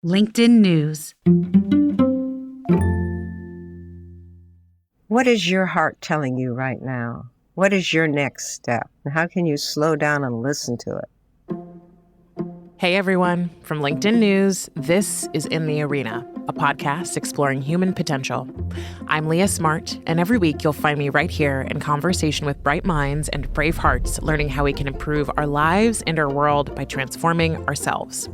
LinkedIn News. What is your heart telling you right now? What is your next step? And how can you slow down and listen to it? Hey everyone, from LinkedIn News, this is In the Arena, a podcast exploring human potential. I'm Leah Smart, and every week you'll find me right here in conversation with bright minds and brave hearts, learning how we can improve our lives and our world by transforming ourselves.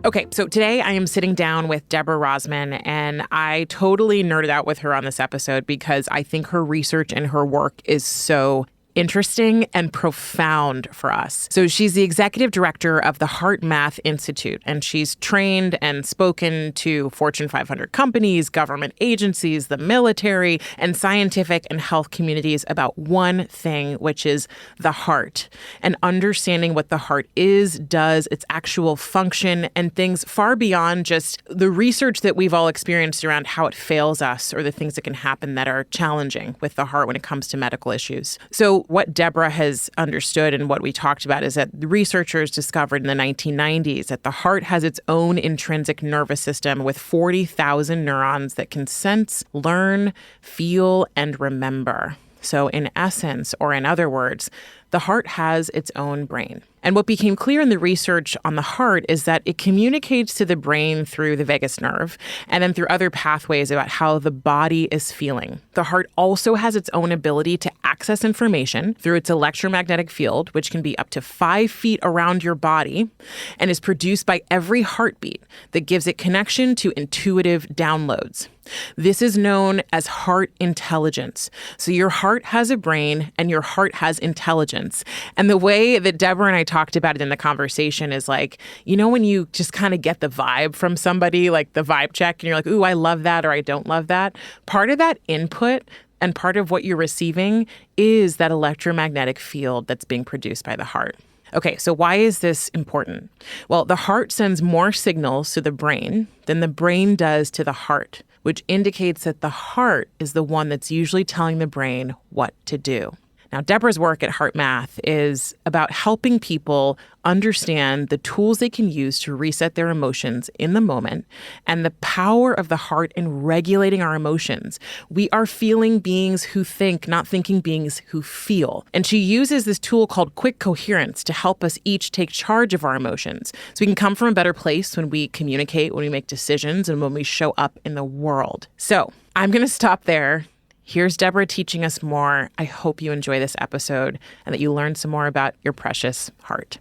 Okay, so today I am sitting down with Deborah Rozman, and I totally nerded out with her on this episode because I think her research and her work is so interesting and profound for us. So she's the executive director of the HeartMath Institute, and she's trained and spoken to Fortune 500 companies, government agencies, the military, and scientific and health communities about one thing, which is the heart, and understanding what the heart is, does, its actual function, and things far beyond just the research that we've all experienced around how it fails us or the things that can happen that are challenging with the heart when it comes to medical issues. So what Deborah has understood and what we talked about is that the researchers discovered in the 1990s that the heart has its own intrinsic nervous system with 40,000 neurons that can sense, learn, feel, and remember. So in essence, or in other words, the heart has its own brain. And what became clear in the research on the heart is that it communicates to the brain through the vagus nerve and then through other pathways about how the body is feeling. The heart also has its own ability to access information through its electromagnetic field, which can be up to 5 feet around your body and is produced by every heartbeat that gives it connection to intuitive downloads. This is known as heart intelligence. So your heart has a brain and your heart has intelligence. And the way that Deborah and I talked about it in the conversation is like, you know, when you just kind of get the vibe from somebody, like the vibe check, and you're like, ooh, I love that or I don't love that. Part of that input and part of what you're receiving is that electromagnetic field that's being produced by the heart. Okay, so why is this important? Well, the heart sends more signals to the brain than the brain does to the heart, which indicates that the heart is the one that's usually telling the brain what to do. Now, Deborah's work at HeartMath is about helping people understand the tools they can use to reset their emotions in the moment and the power of the heart in regulating our emotions. We are feeling beings who think, not thinking beings who feel. And she uses this tool called quick coherence to help us each take charge of our emotions so we can come from a better place when we communicate, when we make decisions, and when we show up in the world. So I'm going to stop there. Here's Deborah teaching us more. I hope you enjoy this episode and that you learn some more about your precious heart.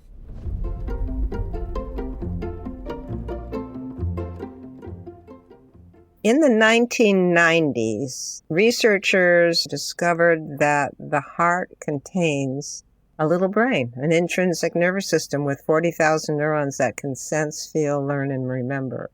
In the 1990s, researchers discovered that the heart contains a little brain, an intrinsic nervous system with 40,000 neurons that can sense, feel, learn, and remember.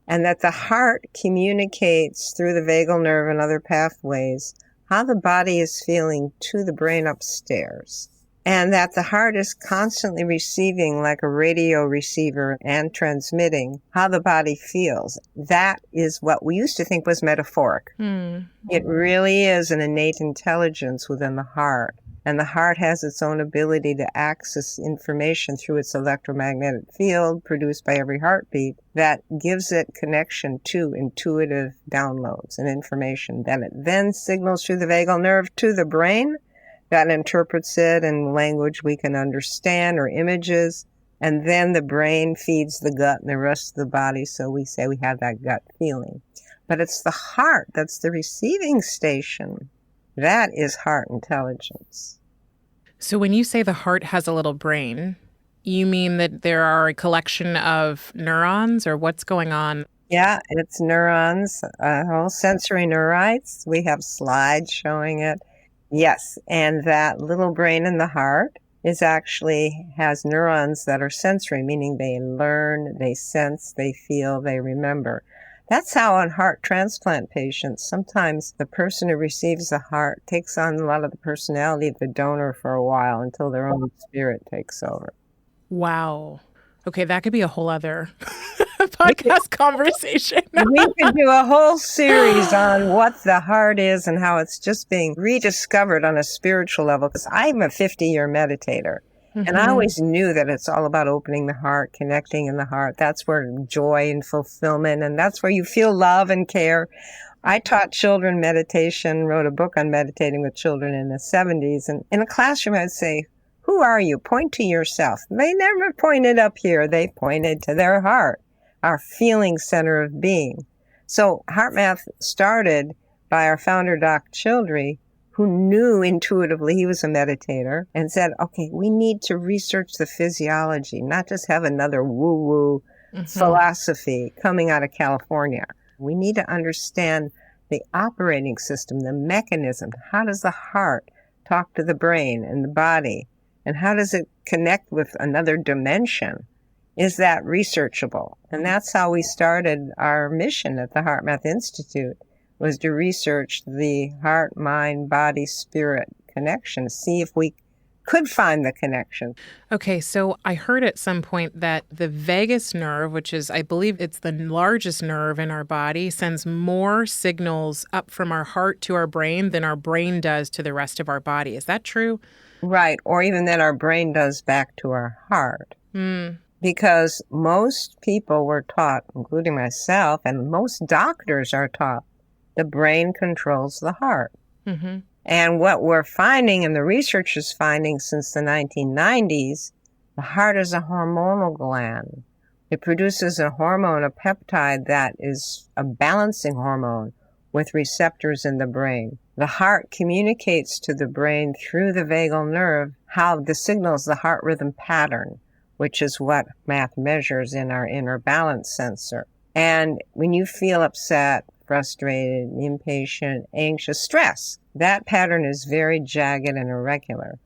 And that the heart communicates through the vagal nerve and other pathways how the body is feeling to the brain upstairs. And that the heart is constantly receiving like a radio receiver and transmitting how the body feels. That is what we used to think was metaphoric. It really is an innate intelligence within the heart. And the heart has its own ability to access information through its electromagnetic field produced by every heartbeat that gives it connection to intuitive downloads and information. Then it then signals through the vagal nerve to the brain that interprets it in language we can understand or images. And then the brain feeds the gut and the rest of the body. So we say we have that gut feeling. But it's the heart that's the receiving station. That is heart intelligence. So when you say the heart has a little brain, you mean that there are a collection of neurons, or what's going on? Yeah, it's neurons, whole sensory neurites. We have slides showing it. Yes, and that little brain in the heart has neurons that are sensory, meaning they learn, they sense, they feel, they remember. That's how on heart transplant patients, sometimes the person who receives the heart takes on a lot of the personality of the donor for a while until their own spirit takes over. Wow. Okay, that could be a whole other podcast conversation. We could do a whole series on what the heart is and how it's just being rediscovered on a spiritual level. Because I'm a 50-year meditator. And I always knew that it's all about opening the heart, connecting in the heart. That's where joy and fulfillment, and that's where you feel love and care. I taught children meditation, wrote a book on meditating with children in the 70s. And in a classroom, I'd say, who are you? Point to yourself. They never pointed up here. They pointed to their heart, our feeling center of being. So HeartMath started by our founder, Doc Childry, who knew intuitively he was a meditator and said, okay, we need to research the physiology, not just have another woo-woo philosophy coming out of California. We need to understand the operating system, the mechanism. How does the heart talk to the brain and the body? And how does it connect with another dimension? Is that researchable? And that's how we started our mission at the HeartMath Institute, was to research the heart, mind, body, spirit connection, see if we could find the connection. Okay, so I heard at some point that the vagus nerve, which is, I believe it's the largest nerve in our body, sends more signals up from our heart to our brain than our brain does to the rest of our body. Is that true? Right, or even that our brain does back to our heart. Because most people were taught, including myself, and most doctors are taught, the brain controls the heart. And what we're finding, and the research is finding since the 1990s, the heart is a hormonal gland. It produces a hormone, a peptide that is a balancing hormone with receptors in the brain. The heart communicates to the brain through the vagal nerve how the signals the heart rhythm pattern, which is what math measures in our inner balance sensor. And when you feel upset, frustrated, impatient, anxious, stress, that pattern is very jagged and irregular.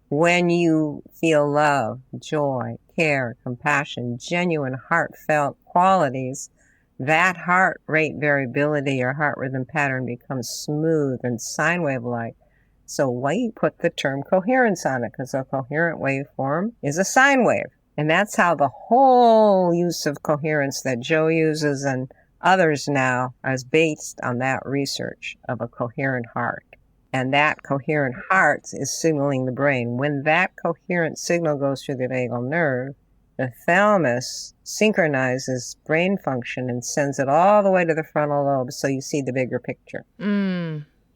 When you feel love, joy, care, compassion, genuine heartfelt qualities, that heart rate variability or heart rhythm pattern becomes smooth and sine wave-like. So we put the term coherence on it, because a coherent waveform is a sine wave. And that's how the whole use of coherence that Joe uses and others now is based on that research of a coherent heart. And that coherent heart is signaling the brain. When that coherent signal goes through the vagal nerve, the thalamus synchronizes brain function and sends it all the way to the frontal lobe, so you see the bigger picture.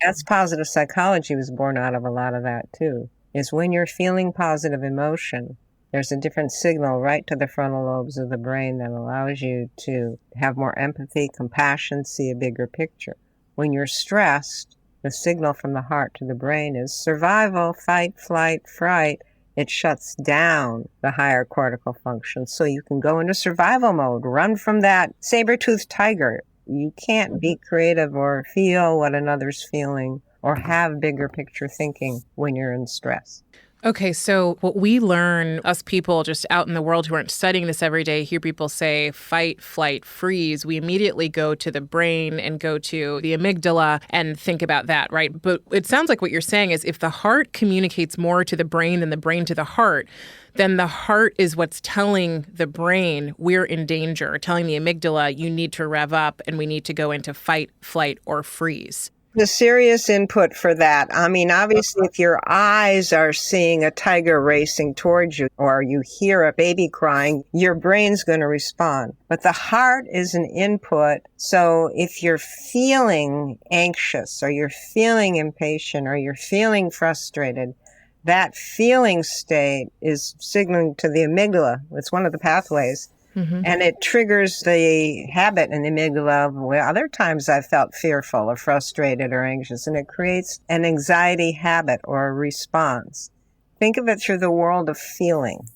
That's positive psychology was born out of a lot of that too, is when you're feeling positive emotion, there's a different signal right to the frontal lobes of the brain that allows you to have more empathy, compassion, see a bigger picture. When you're stressed, the signal from the heart to the brain is survival, fight, flight, fright. It shuts down the higher cortical function so you can go into survival mode, run from that saber-toothed tiger. You can't be creative or feel what another's feeling or have bigger picture thinking when you're in stress. Okay, so what we learn, us people just out in the world who aren't studying this every day, hear people say fight, flight, freeze. We immediately go to the brain and go to the amygdala and think about that, right? But it sounds like what you're saying is if the heart communicates more to the brain than the brain to the heart, then the heart is what's telling the brain we're in danger, telling the amygdala you need to rev up and we need to go into fight, flight, or freeze. The serious input for that. I mean, obviously, if your eyes are seeing a tiger racing towards you or you hear a baby crying, your brain's going to respond. But the heart is an input. So if you're feeling anxious or you're feeling impatient or you're feeling frustrated, that feeling state is signaling to the amygdala. It's one of the pathways. And it triggers the habit in the amygdala. Well, other times I've felt fearful or frustrated or anxious, and it creates an anxiety habit or a response. Think of it through the world of feeling,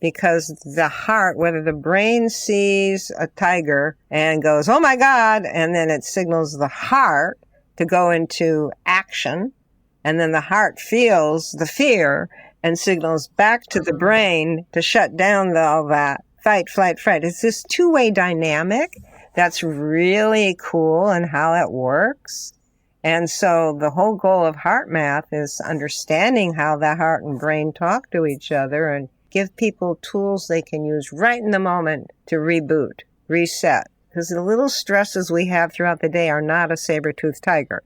because the heart, whether the brain sees a tiger and goes, oh my God, and then it signals the heart to go into action, and then the heart feels the fear and signals back to the brain to shut down all that. Fight, flight, fright. It's this two-way dynamic that's really cool in how it works. And so the whole goal of HeartMath is understanding how the heart and brain talk to each other and give people tools they can use right in the moment to reboot, reset. Because the little stresses we have throughout the day are not a saber-toothed tiger.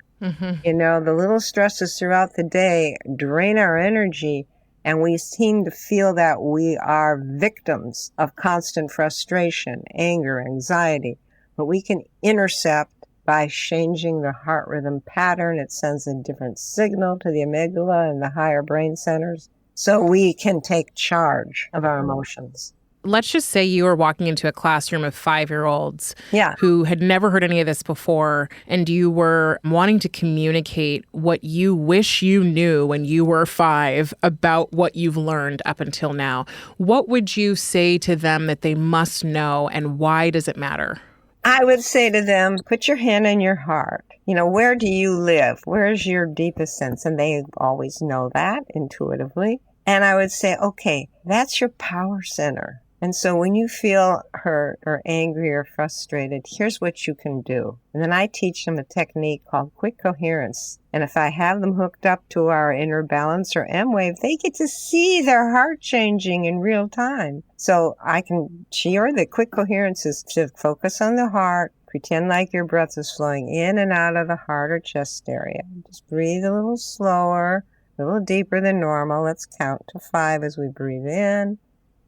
You know, the little stresses throughout the day drain our energy And we seem to feel that we are victims of constant frustration, anger, anxiety. But we can intercept by changing the heart rhythm pattern. It sends a different signal to the amygdala and the higher brain centers, so we can take charge of our emotions. Let's just say you were walking into a classroom of 5-year-olds Yeah. who had never heard any of this before, and you were wanting to communicate what you wish you knew when you were 5 about what you've learned up until now. What would you say to them that they must know, and why does it matter? I would say to them, put your hand in your heart. Where do you live? Where is your deepest sense? And they always know that intuitively. And I would say, okay, that's your power center. And so when you feel hurt or angry or frustrated, here's what you can do. And then I teach them a technique called quick coherence. And if I have them hooked up to our inner balance or M-wave, they get to see their heart changing in real time. So I can share that quick coherence is to focus on the heart, pretend like your breath is flowing in and out of the heart or chest area. Just breathe a little slower, a little deeper than normal. Let's count to 5 as we breathe in.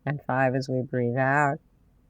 And 5 as we breathe out.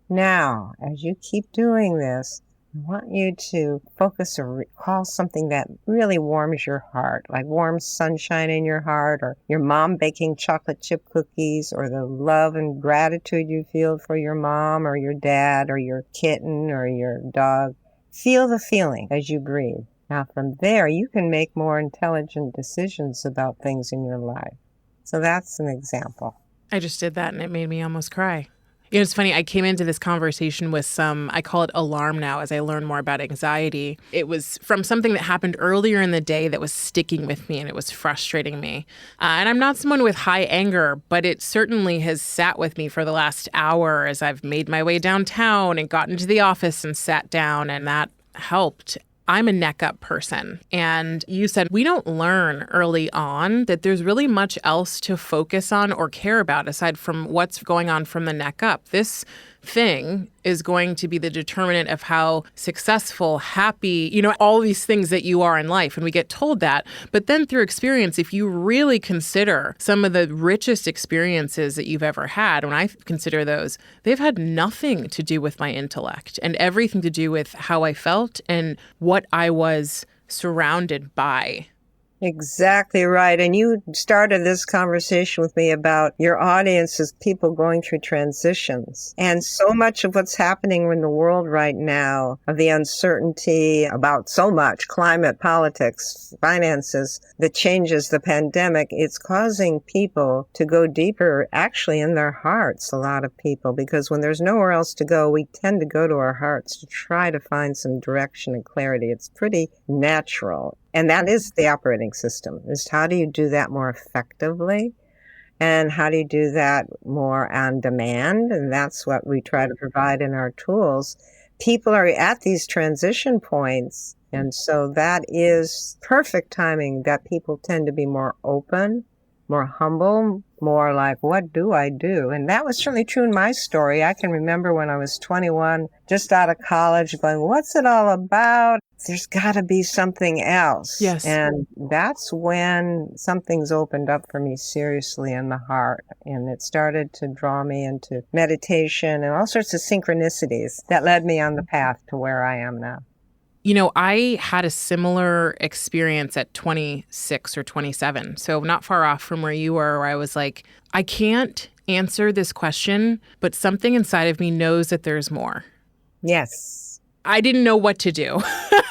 Now, as you keep doing this, I want you to focus or recall something that really warms your heart, like warm sunshine in your heart, or your mom baking chocolate chip cookies, or the love and gratitude you feel for your mom or your dad or your kitten or your dog. Feel the feeling as you breathe. Now, from there, you can make more intelligent decisions about things in your life. So that's an example. I just did that and it made me almost cry. It's funny, I came into this conversation with I call it alarm now as I learn more about anxiety. It was from something that happened earlier in the day that was sticking with me and it was frustrating me. And I'm not someone with high anger, but it certainly has sat with me for the last hour as I've made my way downtown and gotten to the office and sat down, and that helped. I'm a neck up person. And you said we don't learn early on that there's really much else to focus on or care about aside from what's going on from the neck up. This thing is going to be the determinant of how successful, happy, all these things that you are in life. And we get told that. But then through experience, if you really consider some of the richest experiences that you've ever had, when I consider those, they've had nothing to do with my intellect and everything to do with how I felt and what I was surrounded by. Exactly right. And you started this conversation with me about your audience is people going through transitions. And so much of what's happening in the world right now, of the uncertainty about so much, climate, politics, finances, the changes, the pandemic, it's causing people to go deeper actually in their hearts, a lot of people, because when there's nowhere else to go, we tend to go to our hearts to try to find some direction and clarity. It's pretty natural. And that is the operating system, is how do you do that more effectively? And how do you do that more on demand? And that's what we try to provide in our tools. People are at these transition points. And so that is perfect timing that people tend to be more open, more humble, more like, what do I do? And that was certainly true in my story. I can remember when I was 21, just out of college, going, what's it all about? There's got to be something else. Yes. And that's when something's opened up for me seriously in the heart. And it started to draw me into meditation and all sorts of synchronicities that led me on the path to where I am now. I had a similar experience at 26 or 27, so not far off from where you were, where I was like, I can't answer this question, but something inside of me knows that there's more. Yes. I didn't know what to do.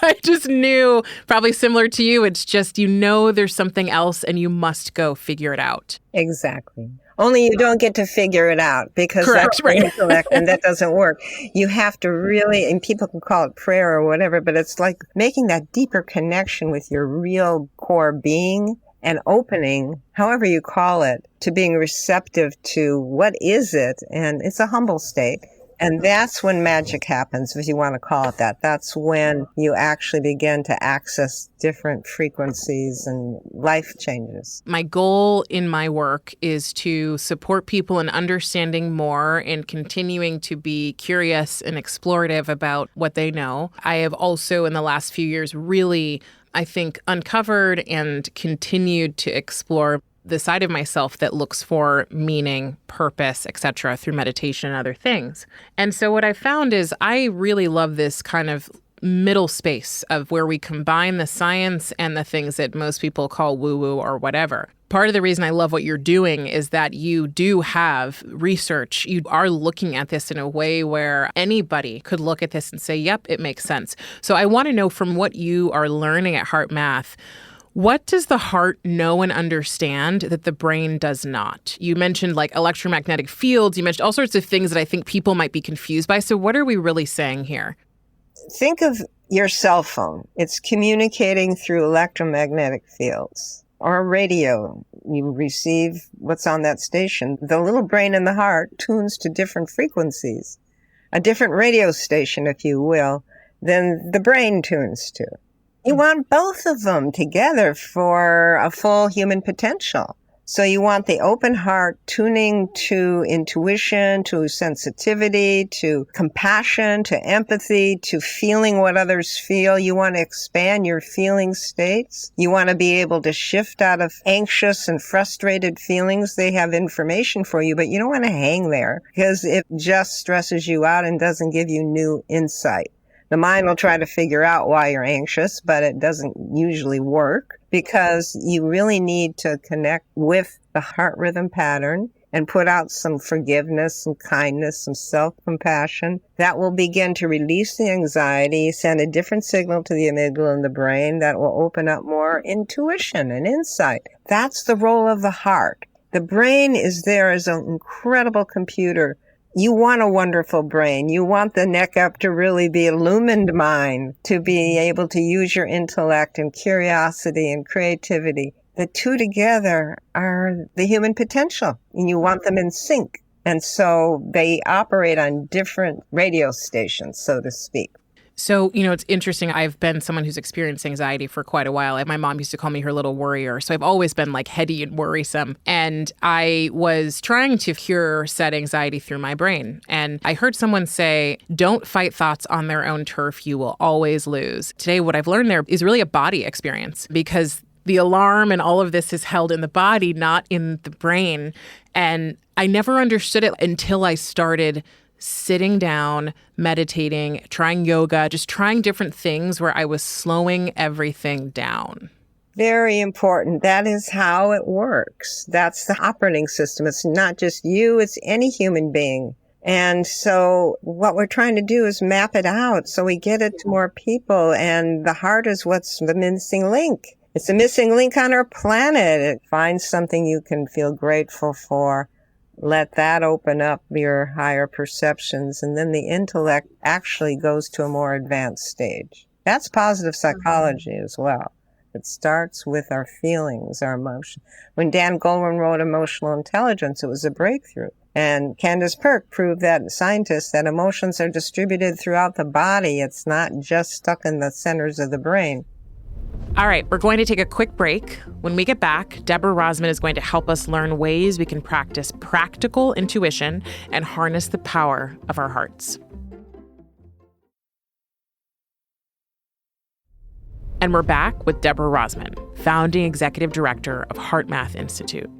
I just knew, probably similar to you, it's just, there's something else and you must go figure it out. Exactly. Only you don't get to figure it out because Correct, that's right. intellect and that doesn't work. You have to really, and people can call it prayer or whatever, but it's like making that deeper connection with your real core being and opening, however you call it, to being receptive to what is it. And it's a humble state. And that's when magic happens, if you want to call it that. That's when you actually begin to access different frequencies and life changes. My goal in my work is to support people in understanding more and continuing to be curious and explorative about what they know. I have also, in the last few years, really, I think, uncovered and continued to explore the side of myself that looks for meaning, purpose, etc. through meditation and other things. And so what I found is I really love this kind of middle space of where we combine the science and the things that most people call woo-woo or whatever. Part of the reason I love what you're doing is that you do have research. You are looking at this in a way where anybody could look at this and say, yep, it makes sense. So I want to know, from what you are learning at HeartMath, what does the heart know and understand that the brain does not? You mentioned like electromagnetic fields. You mentioned all sorts of things that I think people might be confused by. So what are we really saying here? Think of your cell phone. It's communicating through electromagnetic fields. Or radio. You receive what's on that station. The little brain in the heart tunes to different frequencies. A different radio station, if you will, than the brain tunes to. You want both of them together for a full human potential. So you want the open heart tuning to intuition, to sensitivity, to compassion, to empathy, to feeling what others feel. You want to expand your feeling states. You want to be able to shift out of anxious and frustrated feelings. They have information for you, but you don't want to hang there because it just stresses you out and doesn't give you new insight. The mind will try to figure out why you're anxious, but it doesn't usually work because you really need to connect with the heart rhythm pattern and put out some forgiveness, some kindness, some self-compassion. That will begin to release the anxiety, send a different signal to the amygdala in the brain that will open up more intuition and insight. That's the role of the heart. The brain is there as an incredible computer. You want a wonderful brain. You want the neck up to really be illumined mind, to be able to use your intellect and curiosity and creativity. The two together are the human potential, and you want them in sync. And so they operate on different radio stations, so to speak. So, it's interesting. I've been someone who's experienced anxiety for quite a while. My mom used to call me her little worrier. So I've always been like heady and worrisome. And I was trying to cure said anxiety through my brain. And I heard someone say, don't fight thoughts on their own turf. You will always lose. Today, what I've learned there is really a body experience, because the alarm and all of this is held in the body, not in the brain. And I never understood it until I started sitting down, meditating, trying yoga, just trying different things where I was slowing everything down. Very important. That is how it works. That's the operating system. It's not just you, it's any human being. And so what we're trying to do is map it out so we get it to more people. And the heart is what's the missing link. It's the missing link on our planet. It finds something you can feel grateful for. Let that open up your higher perceptions, and then the intellect actually goes to a more advanced stage. That's positive psychology as well. It starts with our feelings, our emotion. When Dan Goleman wrote Emotional Intelligence, it was a breakthrough. And Candace Perk proved that scientists that emotions are distributed throughout the body. It's not just stuck in the centers of the brain. All right, we're going to take a quick break. When we get back, Deborah Rozman is going to help us learn ways we can practice practical intuition and harness the power of our hearts. And we're back with Deborah Rozman, founding executive director of HeartMath Institute.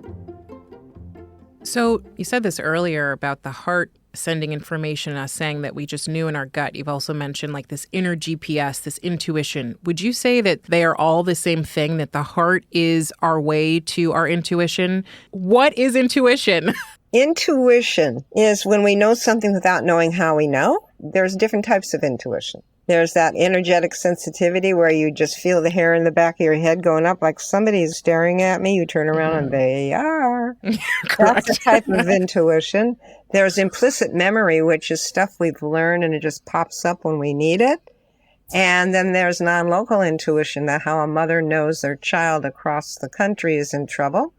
So you said this earlier about the heart sending information, us saying that we just knew in our gut. You've also mentioned like this inner GPS, this intuition. Would you say that they are all the same thing, that the heart is our way to our intuition? What is intuition? Intuition is when we know something without knowing how we know. There's different types of intuition. There's that energetic sensitivity where you just feel the hair in the back of your head going up like somebody's staring at me. You turn around and they are. That's a type of intuition. There's implicit memory, which is stuff we've learned and it just pops up when we need it. And then there's non-local intuition, that how a mother knows their child across the country is in trouble.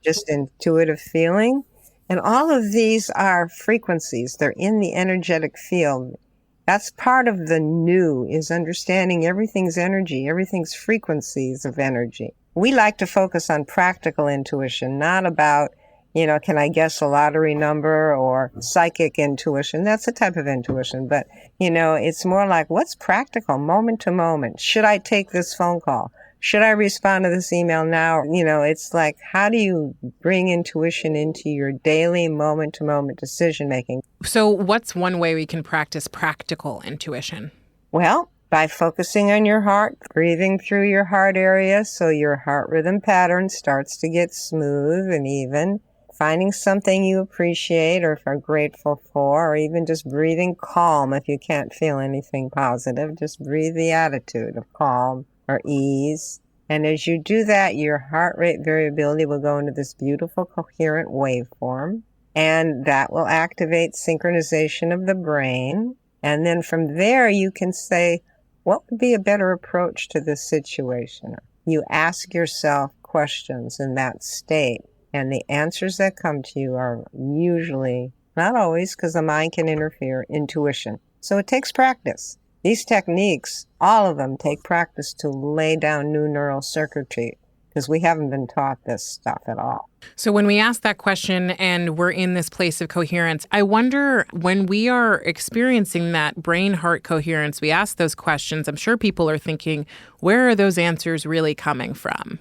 Just intuitive feeling. And all of these are frequencies. They're in the energetic field. That's part of the new, is understanding everything's energy, everything's frequencies of energy. We like to focus on practical intuition, not about, can I guess a lottery number or psychic intuition? That's a type of intuition. But, it's more like what's practical, moment to moment. Should I take this phone call? Should I respond to this email now? It's like, how do you bring intuition into your daily moment-to-moment decision-making? So what's one way we can practice practical intuition? Well, by focusing on your heart, breathing through your heart area so your heart rhythm pattern starts to get smooth and even, finding something you appreciate or are grateful for, or even just breathing calm if you can't feel anything positive. Just breathe the attitude of calm or ease. And as you do that, your heart rate variability will go into this beautiful coherent waveform, and that will activate synchronization of the brain. And then from there, you can say, what would be a better approach to this situation? You ask yourself questions in that state, and the answers that come to you are usually, not always, because the mind can interfere, intuition. So it takes practice. These techniques, all of them, take practice to lay down new neural circuitry, because we haven't been taught this stuff at all. So when we ask that question and we're in this place of coherence, I wonder when we are experiencing that brain-heart coherence, we ask those questions, I'm sure people are thinking, where are those answers really coming from?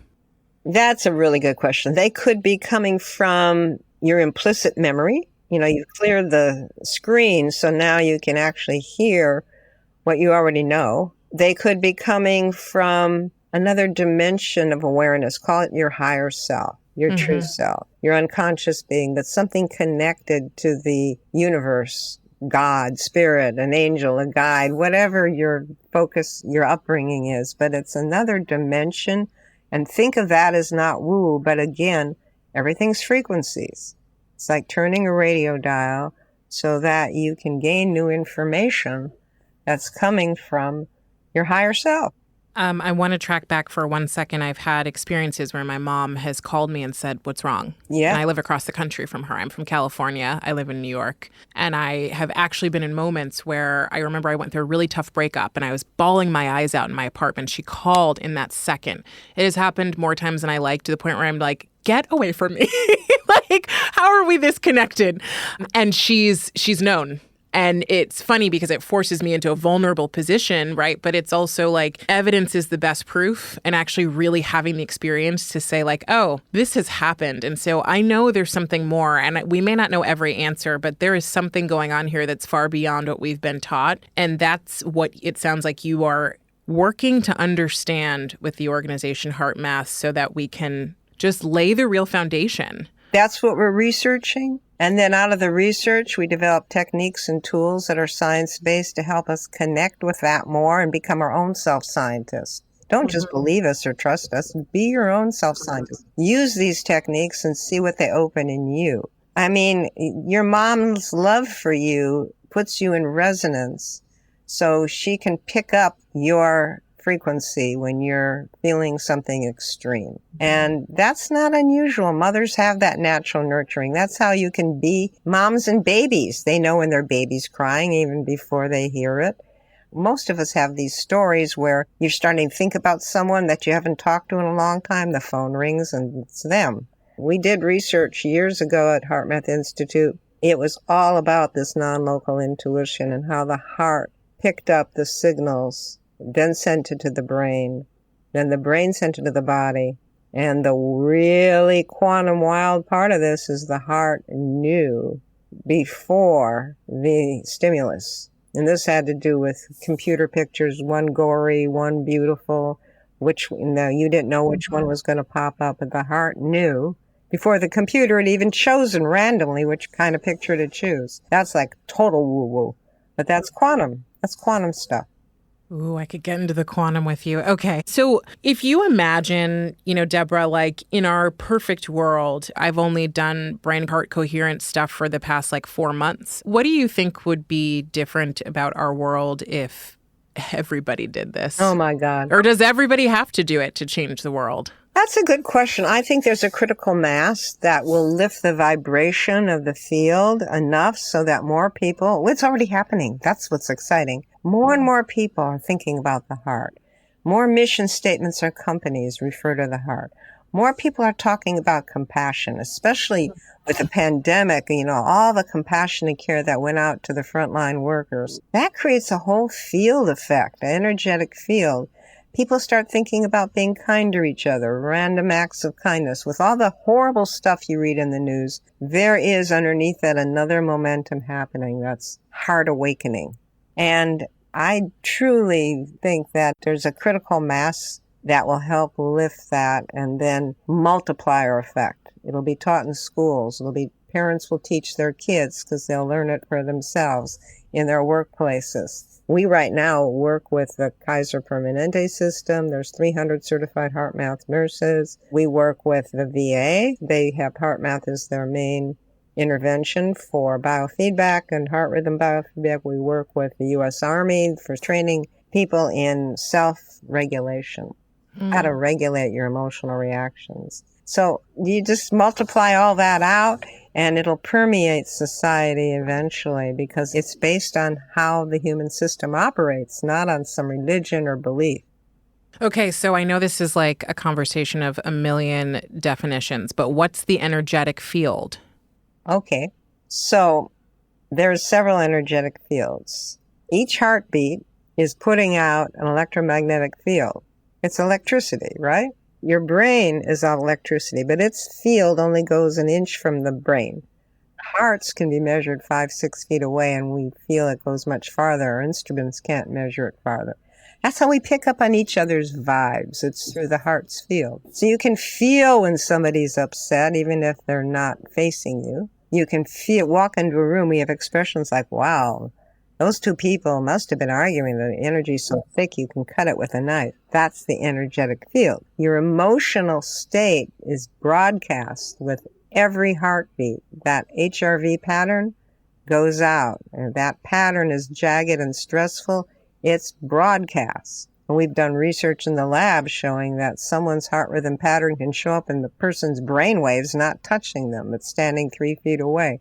That's a really good question. They could be coming from your implicit memory. You've cleared the screen, so now you can actually hear what you already know. They could be coming from another dimension of awareness. Call it your higher self, your true self, your unconscious being, but something connected to the universe, God, spirit, an angel, a guide, whatever your focus, your upbringing is. But it's another dimension. And think of that as not woo, but again, everything's frequencies. It's like turning a radio dial so that you can gain new information that's coming from your higher self. I want to track back for 1 second. I've had experiences where my mom has called me and said, what's wrong? Yeah. And I live across the country from her. I'm from California. I live in New York. And I have actually been in moments where I remember I went through a really tough breakup and I was bawling my eyes out in my apartment. She called in that second. It has happened more times than I like, to the point where I'm like, get away from me. Like, how are we this connected? And she's known. And it's funny because it forces me into a vulnerable position, right? But it's also like evidence is the best proof, and actually really having the experience to say like, oh, this has happened. And so I know there's something more, and we may not know every answer, but there is something going on here that's far beyond what we've been taught. And that's what it sounds like you are working to understand with the organization HeartMath, so that we can just lay the real foundation. That's what we're researching. And then out of the research, we develop techniques and tools that are science-based to help us connect with that more and become our own self-scientists. Don't just believe us or trust us. Be your own self-scientist. Use these techniques and see what they open in you. I mean, your mom's love for you puts you in resonance, so she can pick up your frequency when you're feeling something extreme. And that's not unusual. Mothers have that natural nurturing. That's how you can be moms and babies. They know when their baby's crying even before they hear it. Most of us have these stories where you're starting to think about someone that you haven't talked to in a long time. The phone rings and it's them. We did research years ago at HeartMath Institute. It was all about this non-local intuition and how the heart picked up the signals, then sent it to the brain, then the brain sent it to the body. And the really quantum wild part of this is the heart knew before the stimulus. And this had to do with computer pictures, one gory, one beautiful, you didn't know which one was going to pop up, but the heart knew before the computer had even chosen randomly which kind of picture to choose. That's like total woo-woo. But that's quantum. That's quantum stuff. Ooh, I could get into the quantum with you. Okay. So if you imagine, Deborah, like in our perfect world, I've only done brain-heart coherent stuff for the past 4 months. What do you think would be different about our world if everybody did this? Oh, my God. Or does everybody have to do it to change the world? That's a good question. I think there's a critical mass that will lift the vibration of the field enough so that more people, it's already happening. That's what's exciting. More and more people are thinking about the heart. More mission statements or companies refer to the heart. More people are talking about compassion, especially with the pandemic, all the compassionate care that went out to the frontline workers. That creates a whole field effect, an energetic field people start thinking about being kind to each other, random acts of kindness. With all the horrible stuff you read in the news, there is underneath that another momentum happening that's heart awakening. And I truly think that there's a critical mass that will help lift that, and then multiplier effect. It'll be taught in schools. Parents will teach their kids because they'll learn it for themselves in their workplaces. We right now work with the Kaiser Permanente system. There's 300 certified HeartMath nurses. We work with the VA. They have HeartMath as their main intervention for biofeedback and heart rhythm biofeedback. We work with the U.S. Army for training people in self-regulation, how to regulate your emotional reactions. So you just multiply all that out, and it'll permeate society eventually, because it's based on how the human system operates, not on some religion or belief. Okay, so I know this is like a conversation of a million definitions, but what's the energetic field? Okay, so there's several energetic fields. Each heartbeat is putting out an electromagnetic field. It's electricity, right? Your brain is all electricity, but its field only goes an inch from the brain. Hearts can be measured 5-6 feet away, and we feel it goes much farther. Our instruments can't measure it farther. That's how we pick up on each other's vibes. It's through the heart's field. So you can feel when somebody's upset, even if they're not facing you. You can walk into a room, we have expressions like, wow, those two people must have been arguing. The energy's so thick you can cut it with a knife. That's the energetic field. Your emotional state is broadcast with every heartbeat. That HRV pattern goes out, and that pattern is jagged and stressful. It's broadcast. And we've done research in the lab showing that someone's heart rhythm pattern can show up in the person's brain waves not touching them. It's standing 3 feet away.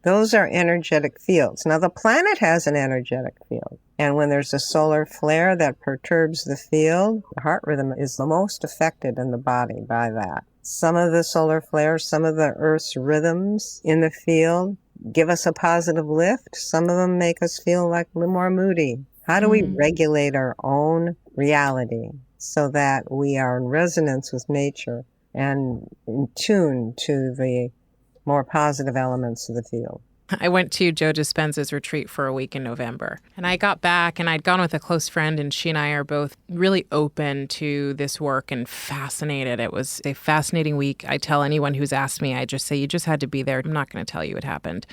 Those are energetic fields. Now, the planet has an energetic field. And when there's a solar flare that perturbs the field, the heart rhythm is the most affected in the body by that. Some of the solar flares, some of the Earth's rhythms in the field give us a positive lift. Some of them make us feel like a little more moody. How do we regulate our own reality so that we are in resonance with nature and in tune to the more positive elements of the field? I went to Joe Dispenza's retreat for a week in November, and I got back and I'd gone with a close friend, and she and I are both really open to this work and fascinated. It was a fascinating week. I tell anyone who's asked me, I just say, you just had to be there. I'm not going to tell you what happened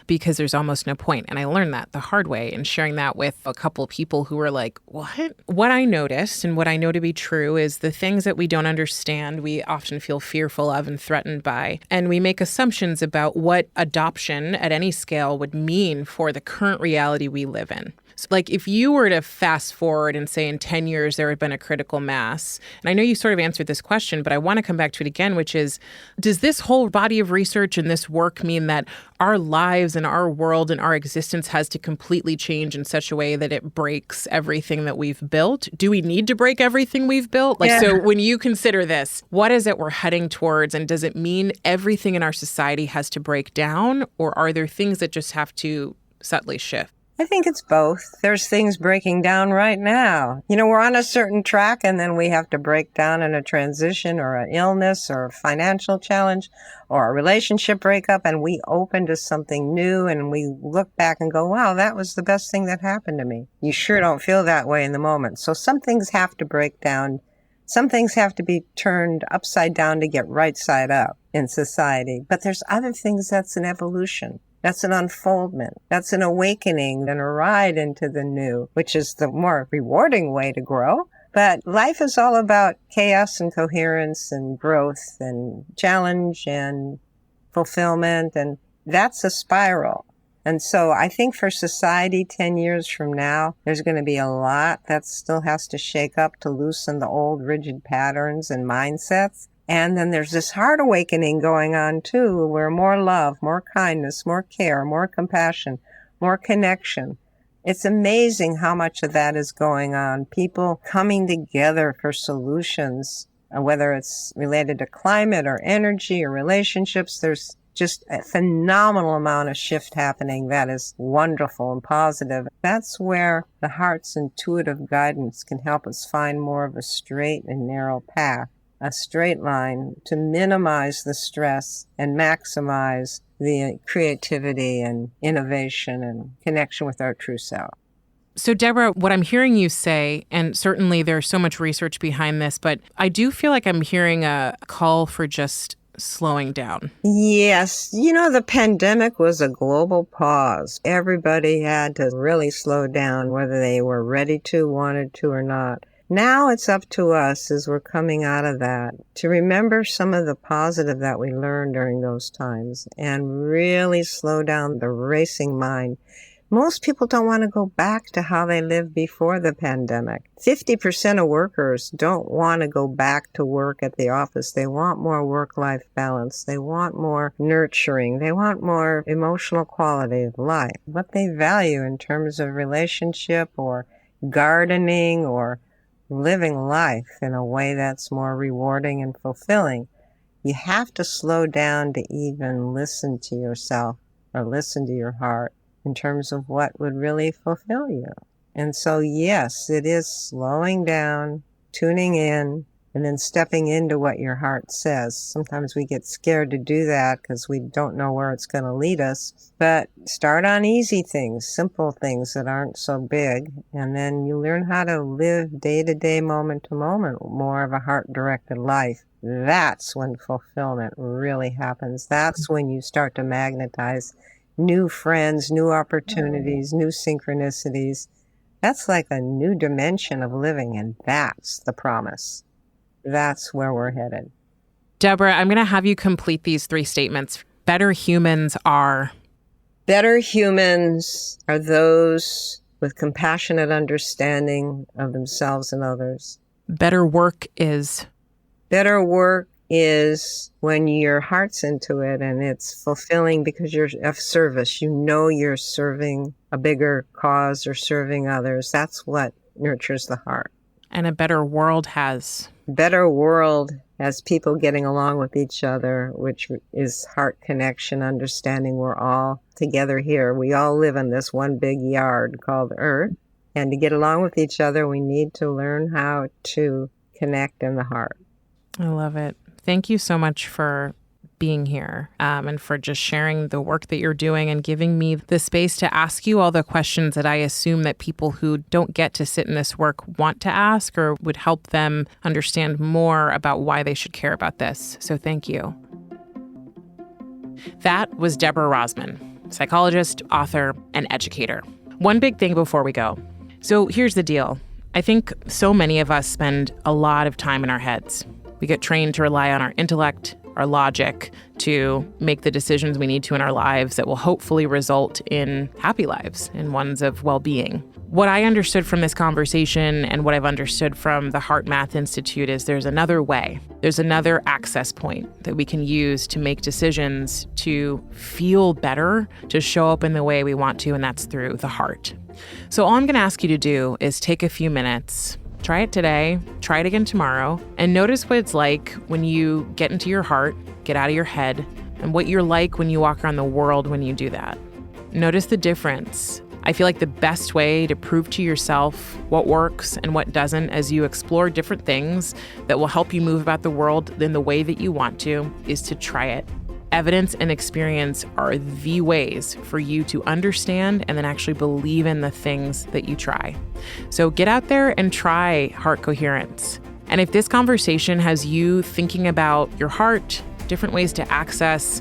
because there's almost no point. And I learned that the hard way, and sharing that with a couple of people who were like, what? What I noticed and what I know to be true is the things that we don't understand, we often feel fearful of and threatened by. And we make assumptions about what adoption at any scale would mean for the current reality we live in. So, like, if you were to fast forward and say in 10 years there had been a critical mass, and I know you sort of answered this question, but I want to come back to it again, which is, does this whole body of research and this work mean that our lives and our world and our existence has to completely change in such a way that it breaks everything that we've built? Do we need to break everything we've built? So when you consider this, what is it we're heading towards? And does it mean everything in our society has to break down? Or are there things that just have to subtly shift? I think it's both. There's things breaking down right now. We're on a certain track, and then we have to break down in a transition or an illness or a financial challenge or a relationship breakup, and we open to something new, and we look back and go, wow, that was the best thing that happened to me. You sure don't feel that way in the moment. So some things have to break down. Some things have to be turned upside down to get right side up in society. But there's other things that's an evolution. That's an unfoldment. That's an awakening and a ride into the new, which is the more rewarding way to grow. But life is all about chaos and coherence and growth and challenge and fulfillment. And that's a spiral. And so I think for society 10 years from now, there's going to be a lot that still has to shake up to loosen the old rigid patterns and mindsets. And then there's this heart awakening going on too, where more love, more kindness, more care, more compassion, more connection. It's amazing how much of that is going on. People coming together for solutions, whether it's related to climate or energy or relationships. There's just a phenomenal amount of shift happening that is wonderful and positive. That's where the heart's intuitive guidance can help us find more of a straight and narrow path, a straight line to minimize the stress and maximize the creativity and innovation and connection with our true self. So, Deborah, what I'm hearing you say, and certainly there's so much research behind this, but I do feel like I'm hearing a call for just slowing down. Yes. The pandemic was a global pause. Everybody had to really slow down, whether they were ready to, wanted to, or not. Now it's up to us as we're coming out of that to remember some of the positive that we learned during those times and really slow down the racing mind. Most people don't want to go back to how they lived before the pandemic. 50% of workers don't want to go back to work at the office. They want more work-life balance. They want more nurturing. They want more emotional quality of life. What they value in terms of relationship or gardening or living life in a way that's more rewarding and fulfilling. You have to slow down to even listen to yourself or listen to your heart in terms of what would really fulfill you. And so, yes, it is slowing down, tuning in, and then stepping into what your heart says. Sometimes we get scared to do that because we don't know where it's going to lead us. But start on easy things, simple things that aren't so big, and then you learn how to live day to day, moment to moment, more of a heart-directed life. That's when fulfillment really happens. That's when you start to magnetize new friends, new opportunities, new synchronicities. That's like a new dimension of living, and that's the promise. That's where we're headed. Deborah, I'm going to have you complete these 3 statements. Better humans are... Better humans are those with compassionate understanding of themselves and others. Better work is... Better work is when your heart's into it and it's fulfilling because you're of service. You're serving a bigger cause or serving others. That's what nurtures the heart. And a better world has... Better world has people getting along with each other, which is heart connection, understanding we're all together here. We all live in this one big yard called Earth. And to get along with each other, we need to learn how to connect in the heart. I love it. Thank you so much for being here and for just sharing the work that you're doing and giving me the space to ask you all the questions that I assume that people who don't get to sit in this work want to ask or would help them understand more about why they should care about this. So thank you. That was Deborah Rozman, psychologist, author, and educator. One big thing before we go. So here's the deal. I think so many of us spend a lot of time in our heads. We get trained to rely on our intellect, our logic, to make the decisions we need to in our lives that will hopefully result in happy lives and ones of well-being. What I understood from this conversation and what I've understood from the HeartMath Institute is there's another way. There's another access point that we can use to make decisions to feel better, to show up in the way we want to, and that's through the heart. So all I'm going to ask you to do is take a few minutes. Try it today, try it again tomorrow, and notice what it's like when you get into your heart, get out of your head, and what you're like when you walk around the world when you do that. Notice the difference. I feel like the best way to prove to yourself what works and what doesn't as you explore different things that will help you move about the world in the way that you want to is to try it. Evidence and experience are the ways for you to understand and then actually believe in the things that you try. So get out there and try heart coherence. And if this conversation has you thinking about your heart, different ways to access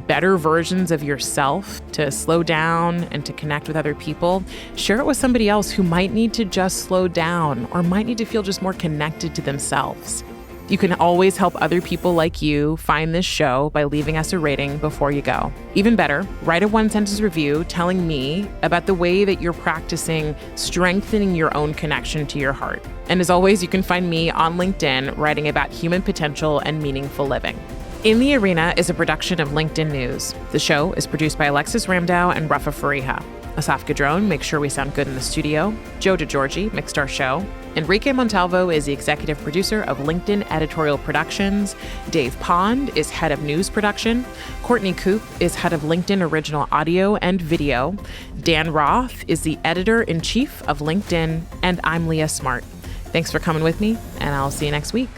better versions of yourself, to slow down and to connect with other people, share it with somebody else who might need to just slow down or might need to feel just more connected to themselves. You can always help other people like you find this show by leaving us a rating before you go. Even better, write a 1-sentence review telling me about the way that you're practicing strengthening your own connection to your heart. And as always, you can find me on LinkedIn writing about human potential and meaningful living. In the Arena is a production of LinkedIn News. The show is produced by Alexis Ramdow and Rafa Fariha. Asaf Gadron makes sure we sound good in the studio. Joe DeGiorgi mixed our show. Enrique Montalvo is the executive producer of LinkedIn Editorial Productions. Dave Pond is head of news production. Courtney Koop is head of LinkedIn Original Audio and Video. Dan Roth is the editor-in-chief of LinkedIn. And I'm Leah Smart. Thanks for coming with me, and I'll see you next week.